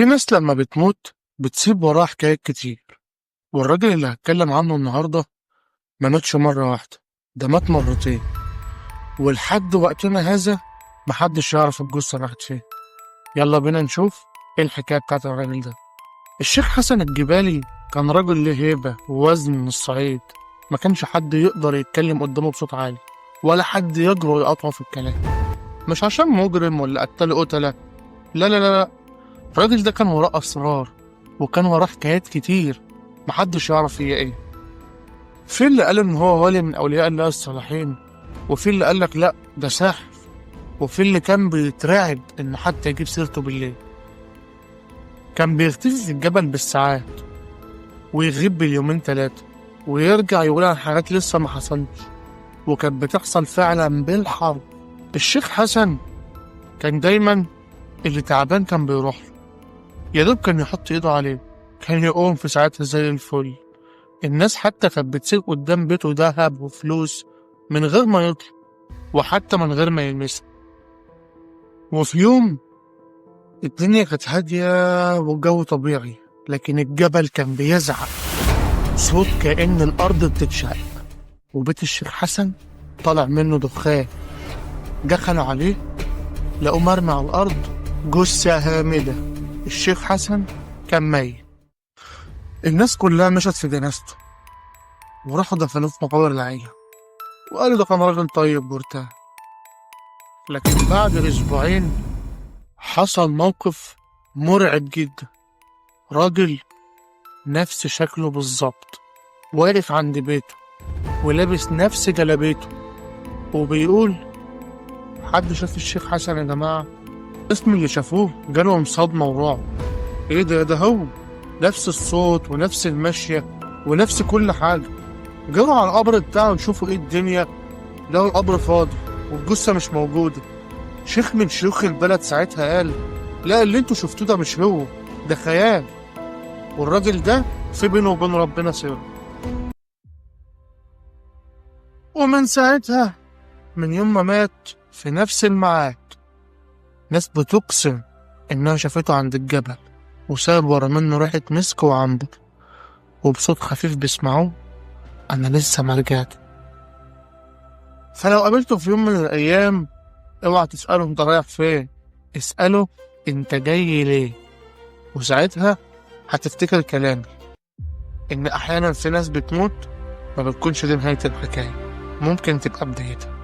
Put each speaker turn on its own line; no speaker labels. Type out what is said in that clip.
في ناس لما بتموت بتسيب وراها حكايات كتير، والراجل اللي هتكلم عنه النهاردة ما ماتش مرة واحدة، ده مات مرتين، ولحد وقتنا هذا محدش يعرف الجثة راحت فين. يلا بينا نشوف ايه الحكاية بتاعت الراجل ده. الشيخ حسن الجبالي كان راجل له هيبة ووزن من الصعيد، ما كانش حد يقدر يتكلم قدامه بصوت عالي، ولا حد يجرؤ يقاطعه في الكلام. مش عشان مجرم ولا قتل قتلة، لا لا لا لا، الراجل ده كان وراه أسرار، وكان وراه حكايات كتير محدش يعرف هي ايه. في اللي قال ان هو ولي من اولياء الله الصالحين، وفي اللي قالك لا ده ساحر، وفي اللي كان بيترعب ان حتى يجيب سيرته بالليل. كان بيختفي في الجبل بالساعات، ويغيب باليومين تلاتة، ويرجع يقول عن حاجات لسه ما حصلتش وكانت بتحصل فعلا بالحرب. الشيخ حسن كان دايما اللي تعبان كان بيروح له، يا دوب كان يحط ايده عليه كان يقوم في ساعتها زي الفل. الناس حتى كانت بتسيب قدام بيته دهب وفلوس من غير ما يطلب، وحتى من غير ما يلمسها. وفي يوم الدنيا كانت هادية والجو طبيعي، لكن الجبل كان بيزعق صوت كأن الأرض بتتشق، وبيت الشيخ حسن طالع منه دخان. دخلوا عليه لقوا مرمي على الأرض جثة هامدة، الشيخ حسن كان ميت. الناس كلها مشت في جنازته وراحوا دفنوه في مقابر العيلة، وقالوا ده كان راجل طيب وارتاح. لكن بعد أسبوعين حصل موقف مرعب جدا. راجل نفس شكله بالظبط واقف عند بيته ولابس نفس جلابيته وبيقول: حد شاف الشيخ حسن يا جماعة؟ اسم اللي شافوه جالهم صدمة ورعب. ايه ده هو نفس الصوت ونفس المشية ونفس كل حاجة. جروا على القبر بتاعه يشوفوا ايه الدنيا، لقوا القبر فاضي والجثة مش موجودة. شيخ من شيوخ البلد ساعتها قال: لا، اللي انتوا شفتوه ده مش هو، ده خيال، والراجل ده في بينه وبين ربنا سر. ومن ساعتها، من يوم ما مات في نفس الميعاد، ناس بتقسم انها شافته عند الجبل وساب ورا منه ريحة مسك وعنبر، وبصوت خفيف بيسمعوه: انا لسه ما رجعت. فلو قابلته في يوم من الايام اوعى تسأله انت رايح فين، اسأله انت جاي ليه، وساعتها هتفتكر كلامي ان احيانا في ناس بتموت ما بتكونش دي نهاية الحكاية، ممكن تبقى بدايتها.